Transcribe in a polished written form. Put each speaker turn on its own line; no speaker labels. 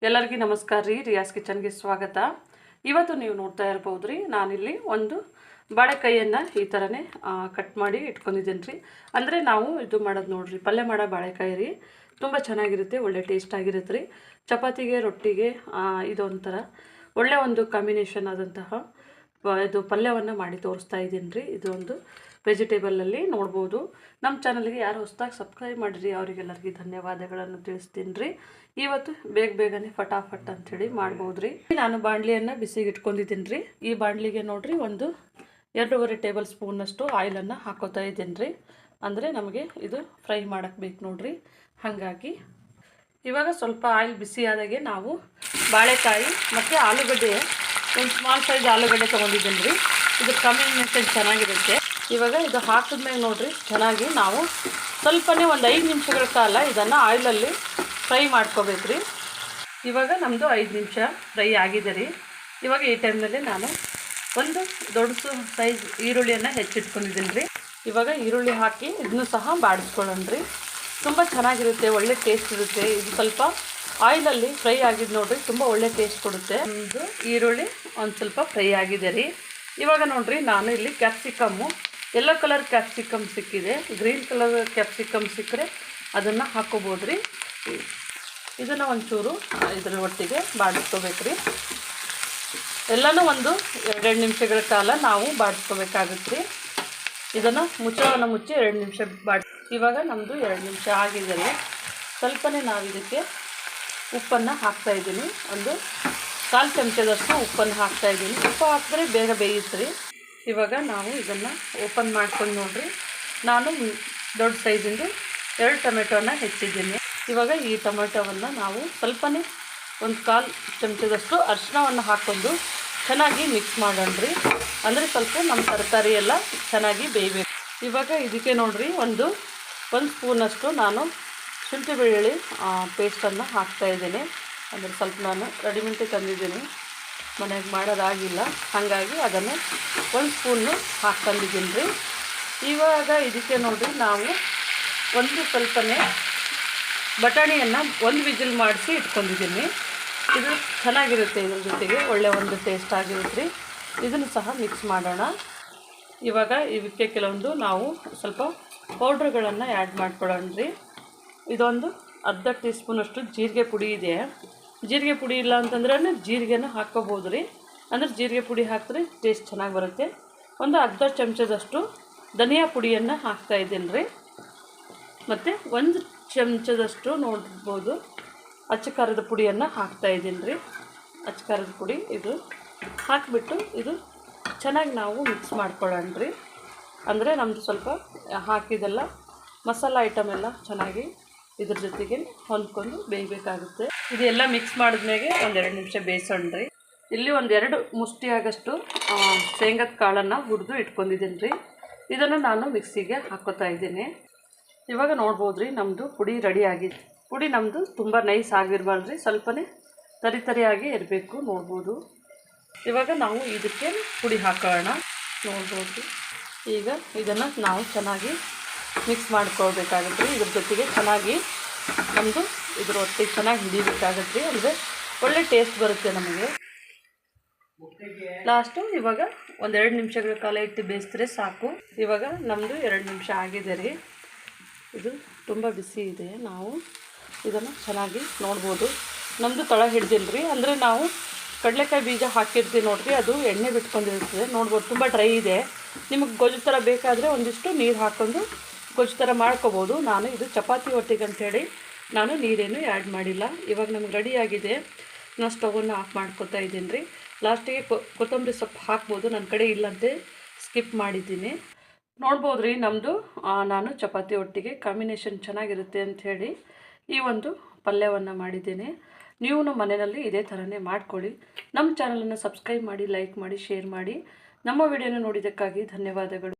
ಎಲ್ಲರಿಗೂ ನಮಸ್ಕಾರ ರೀ. ರಿಯಾಸ್ ಕಿಚನ್ಗೆ ಸ್ವಾಗತ. ಇವತ್ತು ನೀವು ನೋಡ್ತಾ ಇರಬಹುದು ರೀ, ನಾನಿಲ್ಲಿ ಒಂದು ಬಾಳೆಕಾಯಿಯನ್ನು ಈ ಥರನೇ ಕಟ್ ಮಾಡಿ ಇಟ್ಕೊಂಡಿದ್ದೀನಿ ರೀ. ಅಂದರೆ ನಾವು ಇದು ಮಾಡೋದು ನೋಡ್ರಿ, ಪಲ್ಯ ಮಾಡೋ ಬಾಳೆಕಾಯಿ ರೀ. ತುಂಬ ಚೆನ್ನಾಗಿರುತ್ತೆ, ಒಳ್ಳೆ ಟೇಸ್ಟ್ ಆಗಿರುತ್ತೆ ರೀ. ಚಪಾತಿಗೆ ರೊಟ್ಟಿಗೆ ಇದೊಂಥರ ಒಳ್ಳೆ ಒಂದು ಕಾಂಬಿನೇಷನ್ ಆದಂತಹ ಇದು ಪಲ್ಯವನ್ನು ಮಾಡಿ ತೋರಿಸ್ತಾ ಇದ್ದೀನಿ ರೀ. ಇದು ಒಂದು ವೆಜಿಟೇಬಲಲ್ಲಿ ನೋಡ್ಬೋದು. ನಮ್ಮ ಚಾನಲ್ಗೆ ಯಾರು ಹೊಸದಾಗಿ ಸಬ್ಸ್ಕ್ರೈಬ್ ಮಾಡಿರಿ ಅವರಿಗೆಲ್ಲರಿಗೂ ಧನ್ಯವಾದಗಳನ್ನು ತಿಳಿಸ್ತೀನಿ ರೀ. ಇವತ್ತು ಬೇಗನೆ ಫಟಾಫಟ್ ಅಂಥೇಳಿ ಮಾಡ್ಬೋದು ರೀ. ನಾನು ಬಾಣಲಿಯನ್ನು ಬಿಸಿಗೆ ಇಟ್ಕೊಂಡಿದ್ದೀನಿ ರೀ. ಈ ಬಾಣಲಿಗೆ ನೋಡಿರಿ ಒಂದು 2.5 ಟೇಬಲ್ ಸ್ಪೂನಷ್ಟು ಆಯಿಲನ್ನು ಹಾಕೋತಾ ಇದ್ದೀನಿ ರೀ. ಅಂದರೆ ನಮಗೆ ಇದು ಫ್ರೈ ಮಾಡೋಕ್ಕೆ ಬೇಕು ನೋಡಿರಿ. ಹಾಗಾಗಿ ಇವಾಗ ಸ್ವಲ್ಪ ಆಯಿಲ್ ಬಿಸಿ ಆದಾಗೆ ನಾವು ಬಾಳೆಕಾಯಿ ಮತ್ತು ಆಲೂಗಡ್ಡೆ, ಒಂದು ಸ್ಮಾಲ್ ಸೈಜ್ ಆಲೂಗಡ್ಡೆ ತೊಗೊಂಡಿದ್ದೀನಿ ರೀ. ಇದು ಕಾಂಬಿನೇಷನ್ ಚೆನ್ನಾಗಿರುತ್ತೆ. ಇವಾಗ ಇದು ಹಾಕಿದ್ಮೇಲೆ ನೋಡಿರಿ ಚೆನ್ನಾಗಿ ನಾವು ಸ್ವಲ್ಪನೇ ಒಂದು 5 ನಿಮಿಷಗಳ ಕಾಲ ಇದನ್ನು ಆಯಿಲಲ್ಲಿ ಫ್ರೈ ಮಾಡ್ಕೋಬೇಕು ರೀ. ಇವಾಗ ನಮ್ಮದು 5 ನಿಮಿಷ ಫ್ರೈ ಆಗಿದೆ ರೀ. ಇವಾಗ ಈ ಟೈಮ್ನಲ್ಲಿ ನಾನು ಒಂದು ದೊಡ್ಡ ಸೈಜ್ ಈರುಳ್ಳಿಯನ್ನು ಹೆಚ್ಚಿಟ್ಕೊಂಡಿದ್ದೀನಿ ರೀ. ಇವಾಗ ಈರುಳ್ಳಿ ಹಾಕಿ ಇದನ್ನು ಸಹ ಬಾಡಿಸ್ಕೊಳ್ಳೋಣ ರೀ. ತುಂಬ ಚೆನ್ನಾಗಿರುತ್ತೆ, ಒಳ್ಳೆ ಟೇಸ್ಟ್ ಇರುತ್ತೆ. ಇದು ಸ್ವಲ್ಪ ಆಯಿಲಲ್ಲಿ ಫ್ರೈ ಆಗಿದ್ದು ನೋಡಿರಿ, ತುಂಬ ಒಳ್ಳೆ ಟೇಸ್ಟ್ ಕೊಡುತ್ತೆ. ಒಂದು ಈರುಳ್ಳಿ ಒಂದು ಸ್ವಲ್ಪ ಫ್ರೈ ಆಗಿದೆ ರೀ. ಇವಾಗ ನೋಡಿರಿ ನಾನು ಇಲ್ಲಿ ಕ್ಯಾಪ್ಸಿಕಮ್ಮು, ಯೆಲ್ಲೋ ಕಲರ್ ಕ್ಯಾಪ್ಸಿಕಮ್ ಸಿಕ್ಕಿದೆ, ಗ್ರೀನ್ ಕಲರ್ ಕ್ಯಾಪ್ಸಿಕಮ್ ಸಿಕ್ಕರೆ ಅದನ್ನು ಹಾಕ್ಕೋಬೋದು ರೀ. ಇದನ್ನು ಒಂಚೂರು ಇದರ ಒಟ್ಟಿಗೆ ಬಾಡಿಸ್ಕೋಬೇಕು ರೀ. ಎಲ್ಲನೂ ಒಂದು 2 ನಿಮಿಷಗಳ ಕಾಲ ನಾವು ಬಾಡಿಸ್ಕೋಬೇಕಾಗುತ್ತೆ ರೀ. ಇದನ್ನು ಮುಚ್ಚಳವನ್ನು ಮುಚ್ಚಿ 2 ನಿಮಿಷ ಇವಾಗ ನಮ್ಮದು 2 ನಿಮಿಷ ಆಗಿದೆ ರೀ. ಸ್ವಲ್ಪನೇ ನಾವು ಇದಕ್ಕೆ ಉಪ್ಪನ್ನು ಹಾಕ್ತಾಯಿದ್ದೀನಿ. ಒಂದು 1/4 ಚಮಚದಷ್ಟು ಉಪ್ಪನ್ನು ಹಾಕ್ತಾಯಿದ್ದೀನಿ. ಉಪ್ಪು ಹಾಕಿದ್ರೆ ಬೇಗ ಬೇಯುತ್ತೆ ರೀ. ಇವಾಗ ನಾವು ಇದನ್ನು ಓಪನ್ ಮಾಡ್ಕೊಂಡು ನೋಡಿರಿ, ನಾನು ದೊಡ್ಡ ಸೈಜಿಂದು 2 ಟೊಮೆಟೊನ ಹೆಚ್ಚಿದ್ದೀನಿ. ಇವಾಗ ಈ ಟೊಮೆಟೊವನ್ನು ನಾವು ಸ್ವಲ್ಪನೇ ಒಂದು 1/4 ಚಮಚದಷ್ಟು ಅರಿಶಿಣವನ್ನು ಹಾಕ್ಕೊಂಡು ಚೆನ್ನಾಗಿ ಮಿಕ್ಸ್ ಮಾಡೋಣ ರೀ. ಅಂದರೆ ಸ್ವಲ್ಪ ನಮ್ಮ ತರಕಾರಿ ಎಲ್ಲ ಚೆನ್ನಾಗಿ ಬೇಯಬೇಕು. ಇವಾಗ ಇದಕ್ಕೆ ನೋಡಿರಿ ಒಂದು ಸ್ಪೂನಷ್ಟು ನಾನು ಶುಂಠಿ ಬೆಳ್ಳುಳ್ಳಿ ಪೇಸ್ಟನ್ನು ಹಾಕ್ತಾಯಿದ್ದೀನಿ. ಅಂದರೆ ಸ್ವಲ್ಪ ನಾನು ರೆಡಿಮೇಡ್ ತಂದಿದ್ದೀನಿ, ಮನೆಗೆ ಮಾಡೋದಾಗಿಲ್ಲ, ಹಾಗಾಗಿ ಅದನ್ನು 1 ಸ್ಪೂನು ಹಾಕ್ಕೊಂಡಿದ್ದೀನಿ ರೀ. ಇವಾಗ ಇದಕ್ಕೆ ನೋಡಿರಿ ನಾವು ಸ್ವಲ್ಪನೇ ಬಟಾಣಿಯನ್ನು 1 ವಿಜಿಲ್ ಮಾಡಿಸಿ ಇಟ್ಕೊಂಡಿದ್ದೀನಿ. ಇದು ಚೆನ್ನಾಗಿರುತ್ತೆ, ಇದ್ರ ಜೊತೆಗೆ ಒಳ್ಳೆ ಒಂದು ಟೇಸ್ಟ್ ಆಗಿರುತ್ತೆ ರೀ. ಇದನ್ನು ಸಹ ಮಿಕ್ಸ್ ಮಾಡೋಣ. ಇವಾಗ ಇದಕ್ಕೆ ಕೆಲವೊಂದು ನಾವು ಸ್ವಲ್ಪ ಪೌಡ್ರ್ಗಳನ್ನು ಆ್ಯಡ್ ಮಾಡ್ಕೊಳ್ಳೋಣ ರೀ. ಇದೊಂದು ಅರ್ಧ ಟೀ ಸ್ಪೂನಷ್ಟು ಜೀರಿಗೆ ಪುಡಿ ಇದೆ. ಜೀರಿಗೆ ಪುಡಿ ಇಲ್ಲ ಅಂತಂದ್ರೆ ಜೀರಿಗೆನ ಹಾಕ್ಕೋಬೋದು ರೀ. ಅಂದರೆ ಜೀರಿಗೆ ಪುಡಿ ಹಾಕಿದ್ರೆ ಟೇಸ್ಟ್ ಚೆನ್ನಾಗಿ ಬರುತ್ತೆ. ಒಂದು ಅರ್ಧ ಚಮಚದಷ್ಟು ಧನಿಯಾ ಪುಡಿಯನ್ನು ಹಾಕ್ತಾಯಿದ್ದೀನಿ ರೀ. ಮತ್ತು 1 ಚಮಚದಷ್ಟು ನೋಡ್ಬೋದು ಅಚ್ಚ ಖಾರದ ಪುಡಿಯನ್ನು ಹಾಕ್ತಾಯಿದ್ದೀನಿ ರೀ. ಅಚ್ಚ ಖಾರದ ಪುಡಿ ಇದು ಹಾಕಿಬಿಟ್ಟು ಇದು ಚೆನ್ನಾಗಿ ನಾವು ಮಿಕ್ಸ್ ಮಾಡ್ಕೊಳ್ಳೋಣ ರೀ. ಅಂದರೆ ನಮ್ಮದು ಸ್ವಲ್ಪ ಹಾಕಿದೆಲ್ಲ ಮಸಾಲ ಐಟಮ್ ಎಲ್ಲ ಚೆನ್ನಾಗಿ ಇದ್ರ ಜೊತೆಗೆ ಹೊಂದ್ಕೊಂಡು ಬೇಯಬೇಕಾಗುತ್ತೆ. ಇದೆಲ್ಲ ಮಿಕ್ಸ್ ಮಾಡಿದ್ಮೇಲೆ ಒಂದು 2 ನಿಮಿಷ ಬೇಯಿಸೋಣ ರೀ. ಇಲ್ಲಿ ಒಂದು 2 ಮುಷ್ಟಿಯಾಗಷ್ಟು ಶೇಂಗದ ಕಾಳನ್ನು ಹುರಿದು ಇಟ್ಕೊಂಡಿದ್ದೀನಿ ರೀ. ಇದನ್ನು ನಾನು ಮಿಕ್ಸಿಗೆ ಹಾಕೋತಾ ಇದ್ದೀನಿ. ಇವಾಗ ನೋಡ್ಬೋದು ರೀ, ನಮ್ಮದು ಪುಡಿ ರೆಡಿ ಆಗಿದೆ. ಪುಡಿ ನಮ್ಮದು ತುಂಬ ನೈಸ್ ಆಗಿರಬಾರ್ದು ರೀ, ಸ್ವಲ್ಪನೇ ತರಿಯಾಗಿ ಇರಬೇಕು. ನೋಡ್ಬೋದು ಇವಾಗ ನಾವು ಇದಕ್ಕೆ ಪುಡಿ ಹಾಕೋಣ. ನೋಡ್ಬೋದು ಈಗ ಇದನ್ನು ನಾವು ಚೆನ್ನಾಗಿ ಮಿಕ್ಸ್ ಮಾಡ್ಕೊಳ್ಬೇಕಾಗುತ್ತೆ ರೀ. ಇದ್ರ ಜೊತೆಗೆ ಚೆನ್ನಾಗಿ ನಮ್ಮದು ಇದ್ರ ಒಟ್ಟಿಗೆ ಚೆನ್ನಾಗಿ ಹಿಡಿಬೇಕಾಗತ್ತೆ ರೀ. ಅಂದರೆ ಒಳ್ಳೆ ಟೇಸ್ಟ್ ಬರುತ್ತೆ ನಮಗೆ. ಲಾಸ್ಟು ಇವಾಗ ಒಂದು 2 ನಿಮಿಷಗಳ ಕಾಲ ಇಟ್ಟು ಬೇಯಿಸಿದ್ರೆ ಸಾಕು. ಇವಾಗ ನಮ್ಮದು 2 ನಿಮಿಷ ಆಗಿದೆ ರೀ. ಇದು ತುಂಬ ಬಿಸಿ ಇದೆ. ನಾವು ಇದನ್ನು ಚೆನ್ನಾಗಿ ನೋಡ್ಬೋದು, ನಮ್ಮದು ತಳ ಹಿಡ್ದಿಲ್ಲ ರೀ. ಅಂದರೆ ನಾವು ಕಡಲೆಕಾಯಿ ಬೀಜ ಹಾಕಿರ್ತೀವಿ ನೋಡಿರಿ, ಅದು ಎಣ್ಣೆ ಬಿಟ್ಕೊಂಡಿರ್ತದೆ. ನೋಡ್ಬೋದು ತುಂಬ ಡ್ರೈ ಇದೆ. ನಿಮಗೆ ಗೊಜ್ಜು ಥರ ಬೇಕಾದರೆ ಒಂದಿಷ್ಟು ನೀರು ಹಾಕ್ಕೊಂಡು ಗೊಜ್ಜು ಥರ ಮಾಡ್ಕೋಬೋದು. ನಾನು ಇದು ಚಪಾತಿ ಒಟ್ಟಿಗೆ ಅಂಥೇಳಿ ನಾನು ನೀರೇನು ಆ್ಯಡ್ ಮಾಡಿಲ್ಲ. ಇವಾಗ ನಮ್ಗೆ ರೆಡಿಯಾಗಿದೆ. ನಾನು ಸ್ಟವನ್ನು ಆಫ್ ಮಾಡ್ಕೊತಾ ಇದ್ದೀನಿ ರೀ. ಲಾಸ್ಟಿಗೆ ಕೊತ್ತಂಬರಿ ಸೊಪ್ಪು ಹಾಕ್ಬೋದು, ನನ್ನ ಕಡೆ ಇಲ್ಲಂತೆ ಸ್ಕಿಪ್ ಮಾಡಿದ್ದೀನಿ. ನೋಡ್ಬೋದು ರೀ, ನಮ್ಮದು ನಾನು ಚಪಾತಿ ಒಟ್ಟಿಗೆ ಕಾಂಬಿನೇಷನ್ ಚೆನ್ನಾಗಿರುತ್ತೆ ಅಂಥೇಳಿ ಈ ಒಂದು ಪಲ್ಯವನ್ನು ಮಾಡಿದ್ದೇನೆ. ನೀವು ನಮ್ಮ ಮನೆಯಲ್ಲಿ ಇದೇ ಥರನೇ ಮಾಡ್ಕೊಳ್ಳಿ. ನಮ್ಮ ಚಾನಲನ್ನು ಸಬ್ಸ್ಕ್ರೈಬ್ ಮಾಡಿ, ಲೈಕ್ ಮಾಡಿ, ಶೇರ್ ಮಾಡಿ. ನಮ್ಮ ವಿಡಿಯೋನ ನೋಡಿದ್ದಕ್ಕಾಗಿ ಧನ್ಯವಾದಗಳು.